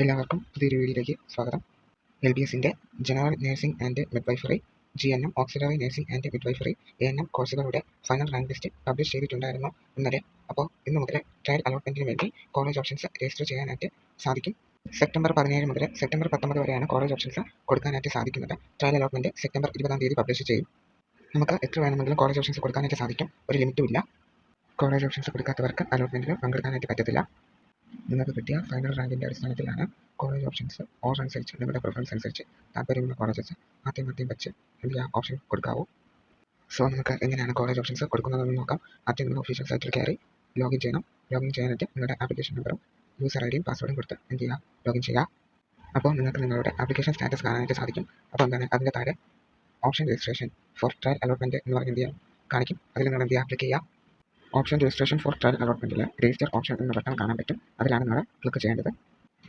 എല്ലാവർക്കും പുതിയൊരു വീഡിയോയിലേക്ക് സ്വാഗതം. LBSന്റെ general nursing and midwifery, GNM auxiliary nursing and midwifery, ANM കോഴ്സുകളുടെ ഫൈനൽ റാങ്ക് ലിസ്റ്റ് പബ്ലിഷ് ചെയ്തിട്ടുണ്ടായിരുന്നു ഇന്നലെ. അപ്പോൾ ഇന്ന് മുതൽ ട്രയൽ അലോട്ട്മെന്റിന് വേണ്ടി കോളേജ് ഓപ്ഷൻസ് രജിസ്റ്റർ ചെയ്യാനായിട്ട് സാധിക്കും. സെപ്റ്റംബർ 17 മുതൽ സെപ്റ്റംബർ 19 വരെയാണ് കോളേജ് ഓപ്ഷൻസ് കൊടുക്കാനായിട്ട് സാധിക്കുന്നത്. ട്രയൽ അലോട്ട്മെന്റ് സെപ്റ്റംബർ 20 പബ്ലിഷ് ചെയ്യും. നമുക്ക് എത്ര വേണമെങ്കിലും കോളേജ് ഓപ്ഷൻസ് കൊടുക്കാനായിട്ട് സാധിക്കും, ഒരു ലിമിറ്റും ഇല്ല. കോളേജ് ഓപ്ഷൻസ് കൊടുക്കാത്തവർക്ക് അലോട്ട്മെന്റിൽ പങ്കെടുക്കാനായിട്ട് പറ്റത്തില്ല. നിങ്ങൾക്ക് കിട്ടിയ ഫൈനൽ റാങ്കിൻ്റെ അടിസ്ഥാനത്തിലാണ് കോളേജ് ഓപ്ഷൻസ്. ഓർഡർ അനുസരിച്ച് നിങ്ങളുടെ പ്രിഫറൻസ് അനുസരിച്ച് താല്പര്യമുള്ള കോളേജസ് ആദ്യം വെച്ച് ഓപ്ഷൻ കൊടുക്കാവൂ. സോ നമുക്ക് എങ്ങനെയാണ് കോളേജ് ഓപ്ഷൻസ് കൊടുക്കുന്നതെന്ന് നോക്കാം. ആദ്യം നിങ്ങൾ ഒഫീഷ്യൽ സൈറ്റിൽ കയറി ലോഗിൻ ചെയ്യണം. ലോഗിൻ ചെയ്യാനായിട്ട് നിങ്ങളുടെ ആപ്ലിക്കേഷൻ നമ്പറും യൂസർ ഐഡിയും പാസ്വേഡും കൊടുത്ത് ലോഗിൻ ചെയ്യുക. അപ്പോൾ നിങ്ങൾക്ക് നിങ്ങളുടെ ആപ്ലിക്കേഷൻ സ്റ്റാറ്റസ് കാണാനായിട്ട് സാധിക്കും. അപ്പോൾ എന്താണ് അതിൻ്റെ താഴെ option registration for trial allotment എന്ന് പറഞ്ഞ് കാണിക്കും. അതിൽ നിങ്ങൾ ക്ലിക്ക് ചെയ്യുക. ഓപ്ഷൻ രജിസ്ട്രേഷൻ ഫോർ ട്രയൽ അലോട്ട്മെൻറ്റിൽ രജിസ്റ്റർ ഓപ്ഷൻ എന്ന ബട്ടൺ കാണാൻ പറ്റും. അതിലാണ് നിങ്ങൾ ക്ലിക്ക് ചെയ്യേണ്ടത്.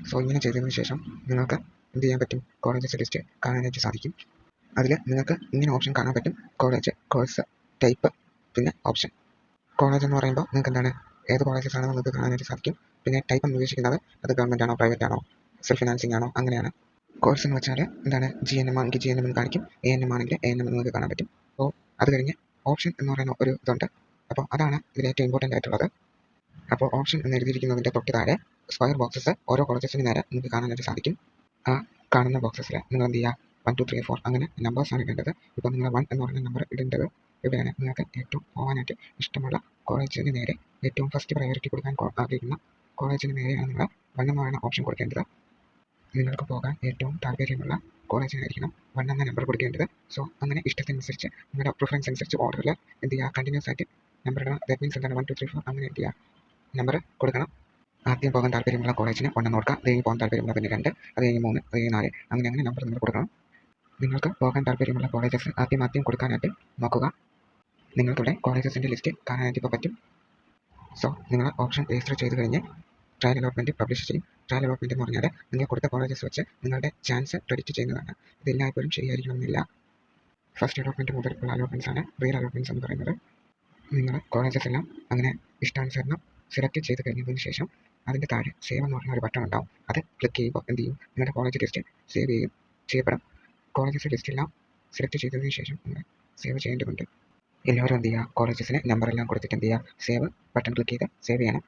സോ ഇങ്ങനെ ചെയ്തതിന് ശേഷം നിങ്ങൾക്ക് പറ്റും, കോളേജസ് ലിസ്റ്റ് കാണാനായിട്ട് സാധിക്കും. അതിൽ നിങ്ങൾക്ക് ഇങ്ങനെ ഓപ്ഷൻ കാണാൻ പറ്റും: കോളേജ്, കോഴ്സ്, ടൈപ്പ്, പിന്നെ ഓപ്ഷൻ. കോളേജ് എന്ന് പറയുമ്പോൾ നിങ്ങൾക്ക് ഏത് കോളേജസ് ആണെന്ന് നിങ്ങൾക്ക് കാണാനായിട്ട് സാധിക്കും. പിന്നെ ടൈപ്പ് എന്ന് ഉദ്ദേശിക്കുന്നത് അത് ഗവൺമെൻറ് ആണോ, പ്രൈവറ്റ് ആണോ, സെൽഫ് ഫിനാൻസിങ് ആണോ, അങ്ങനെയാണ്. കോഴ്സ് എന്ന് വെച്ചാൽ GNM ആണെങ്കിൽ GNM എന്ന് കാണിക്കും, ANM ആണെങ്കിൽ ANM എന്ന് നിങ്ങൾക്ക് കാണാൻ പറ്റും. അപ്പോൾ അത് കഴിഞ്ഞ് ഓപ്ഷൻ എന്ന് പറയുന്ന ഒരു ഇതുണ്ട്. അപ്പോൾ അതാണ് ഇതിൽ ഏറ്റവും ഇമ്പോർട്ടൻ്റ് ആയിട്ടുള്ളത്. അപ്പോൾ ഓപ്ഷൻ എന്ന് എഴുതിയിരിക്കുന്നതിൻ്റെ തൊട്ട് താഴെ സ്ക്വയർ ബോക്സസ് ഓരോ കോളേജസിന് നേരെ നിങ്ങൾക്ക് കാണാനായിട്ട് സാധിക്കും. ആ കാണുന്ന ബോക്സസിൽ നിങ്ങൾ 1, 2, 3, 4 അങ്ങനെ നമ്പേഴ്സാണ് ഇടേണ്ടത്. ഇപ്പോൾ നിങ്ങൾ 1 എന്ന് പറയുന്ന നമ്പർ ഇടേണ്ടത് ഇവിടെയാണ്. നിങ്ങൾക്ക് ഏറ്റവും പോകാനായിട്ട് ഇഷ്ടമുള്ള കോളേജിന് നേരെ, ഏറ്റവും ഫസ്റ്റ് പ്രയോറിറ്റി കൊടുക്കാൻ ആഗ്രഹിക്കുന്ന കോളേജിന് നേരെയാണ് നിങ്ങൾ 1 എന്ന് പറയുന്ന ഓപ്ഷൻ കൊടുക്കേണ്ടത്. നിങ്ങൾക്ക് പോകാൻ ഏറ്റവും താല്പര്യമുള്ള കോളേജിനായിരിക്കണം 1 എന്ന നമ്പർ കൊടുക്കേണ്ടത്. സോ അങ്ങനെ ഇഷ്ടത്തിനനുസരിച്ച് നിങ്ങളുടെ പ്രിഫറൻസ് അനുസരിച്ച് ഓർഡറിൽ കണ്ടിന്യൂസ് ആയിട്ട് നമ്പർ ഇടണം. ദാറ്റ് മീൻസ് 1, 2, 3, 4 അങ്ങനെ നമ്പർ കൊടുക്കണം. ആദ്യം പോകാൻ താല്പര്യമുള്ള കോളേജിന് 1 എന്ന് കൊടുക്കുക. അത് കഴിഞ്ഞ് പോകാൻ താല്പര്യമുള്ള പിന്നെ 2, അത് കഴിഞ്ഞ് 3, അത് കഴിഞ്ഞ് 4, അങ്ങനെ നമ്പർ നിങ്ങൾ കൊടുക്കണം. നിങ്ങൾക്ക് പോകാൻ താല്പര്യമുള്ള കോളേജസ് ആദ്യം കൊടുക്കാനായിട്ട് നോക്കുക. നിങ്ങൾക്കിവിടെ കോളേജസിൻ്റെ ലിസ്റ്റ് കാണാനായിട്ട് ഇപ്പോൾ പറ്റും. സോ നിങ്ങൾ ഓപ്ഷൻ രജിസ്റ്റർ ചെയ്ത് കഴിഞ്ഞ് ട്രയൽ അലോട്ട്മെൻറ്റ് പബ്ലിഷ് ചെയ്യും. ട്രയൽ അലോട്ട്മെൻറ്റ് എന്ന് പറഞ്ഞാൽ നിങ്ങൾ കൊടുത്ത കോളേജസ് വെച്ച് നിങ്ങളുടെ ചാൻസ് പ്രെഡിക്റ്റ് ചെയ്യുന്നതാണ്. ഇത് എല്ലായ്പ്പോഴും ശരിയായിരിക്കണമെന്നില്ല. ഫസ്റ്റ് അലോട്ട്മെൻറ്റ് മുതൽ ഉള്ള അലോട്ട്മെൻറ്റ്സ് ആണ് റിയൽ അലോട്ട്മെൻറ്റ്സ് എന്ന് പറയുന്നത്. നിങ്ങൾ കോളേജസ് എല്ലാം അങ്ങനെ ഇഷ്ടാനുസരണം സെലക്ട് ചെയ്ത് കഴിഞ്ഞതിന് ശേഷം അതിൻ്റെ താഴെ സേവ് എന്ന് പറഞ്ഞ ഒരു ബട്ടൺ ഉണ്ടാവും. അത് ക്ലിക്ക് ചെയ്യുമ്പോൾ നിങ്ങളുടെ കോളേജ് ലിസ്റ്റ് സേവ് ചെയ്യപ്പെടും. കോളേജസ് ലിസ്റ്റ് എല്ലാം സെലക്ട് ചെയ്തതിന് ശേഷം നിങ്ങൾ സേവ് ചെയ്യേണ്ടതുണ്ട്. എല്ലാവരും കോളേജസിന് നമ്പറെല്ലാം കൊടുത്തിട്ട് സേവ് ബട്ടൺ ക്ലിക്ക് ചെയ്ത് സേവ് ചെയ്യണം.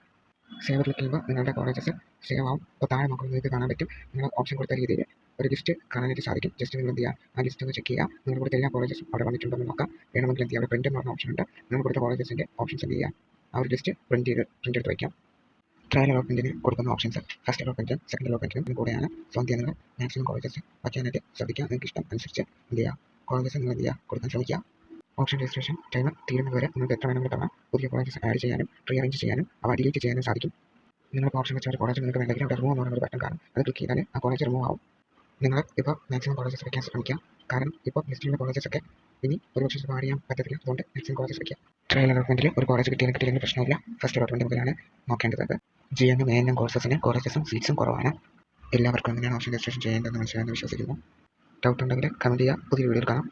സേവ് ക്ലിക്ക് ചെയ്യുമ്പോൾ നിങ്ങളുടെ കോളേജസ് സേവ് ആവും. അപ്പോൾ താഴെ നിങ്ങൾക്ക് കാണാൻ പറ്റും, നിങ്ങൾ ഓപ്ഷൻ കൊടുത്ത രീതിയിൽ ഒരു ലിസ്റ്റ് കാണാനായിട്ട് സാധിക്കും. ജസ്റ്റ് നിങ്ങൾ ആ ലിസ്റ്റ് ഒന്ന് ചെക്ക് ചെയ്യുക. നിങ്ങൾ കൊടുത്ത എല്ലാ കോളേജസും അവിടെ വന്നിട്ടുണ്ടെന്ന് നോക്കാം. വേണമെങ്കിൽ അവിടെ പ്രിൻ്റ് എന്ന് പറഞ്ഞ ഓപ്ഷൻ ഉണ്ട്. നിങ്ങൾ കൊടുത്ത കോളേജസിൻ്റെ ഓപ്ഷൻസ് ആ ഒരു ലിസ്റ്റ് പ്രിൻ്റ് എടുത്ത് വയ്ക്കാം. ട്രയൽ അലോട്ട്മെൻറ്റിന് കൊടുക്കുന്ന ഓപ്ഷൻസ് ഫസ്റ്റ് അലോട്ട്മെൻറ്റും സെക്കൻഡ് അലോട്ട്മെൻറ്റിനും കൂടെയാണ്. സോ നിങ്ങൾ മാക്സിമം കോളേജസ് വയ്ക്കാനായിട്ട് ശ്രദ്ധിക്കുക. നിങ്ങൾക്ക് ഇഷ്ടം അനുസരിച്ച് കോളേജസ് നിങ്ങൾ കൊടുക്കാൻ ശ്രമിക്കുക. ഓപ്ഷൻ രജിസ്ട്രേഷൻ ടൈം തീരുന്നതുവരെ നിങ്ങൾക്ക് എത്ര വേണമെങ്കിലും തവണ പുതിയ കോളേജസ് ആഡ് ചെയ്യാനും റീഅറേഞ്ച് ചെയ്യാനും അവ ഡിലീറ്റ് ചെയ്യാനും സാധിക്കും. നിങ്ങൾക്ക് ഓപ്ഷൻ വെച്ച ഒരു കോളേജ് നിങ്ങൾക്ക് വേണ്ടെങ്കിൽ അവിടെ റിമൂവ് എന്ന് പറയുന്ന ഒരു ബട്ടൺ കാണും. അത് ക്ലിക്ക് ചെയ്താൽ ആ കോളേജ് റിമൂവ് ആവും. നിങ്ങൾ ഇപ്പോൾ മാക്സിമം കോളേജസ് വയ്ക്കാൻ ശ്രമിക്കുക. കാരണം ഇപ്പോൾ ലിസ്റ്റിലുള്ള കോളേജസൊക്കെ ഇനി ഒരുപക്ഷെ ആഡ് ചെയ്യാൻ പറ്റത്തില്ല. അതുകൊണ്ട് മാക്സിമം കോളേജസ് വയ്ക്കുക. ട്രയൽ അലോട്ട്മെൻറ്റിൽ ഒരു കോളേജ് കിട്ടിയില്ലെങ്കിൽ പ്രശ്നമില്ല. ഫസ്റ്റ് അലോട്ട്മെൻറ്റ് മുതലാണ് നോക്കേണ്ടത്. GNM ANM കോഴ്സസിന് കോളേജസും സീറ്റ്സും കുറവാണ്. എല്ലാവർക്കും എങ്ങനെയാണ് ഓപ്ഷൻ രജിസ്ട്രേഷൻ ചെയ്യേണ്ടതെന്ന് മനസ്സിലായെന്ന് വിശ്വസിക്കുന്നു. ഡൗട്ട് ഉണ്ടെങ്കിൽ കമൻറ്റ് ചെയ്യുക. പുതിയ വീഡിയോയിൽ കാണാം.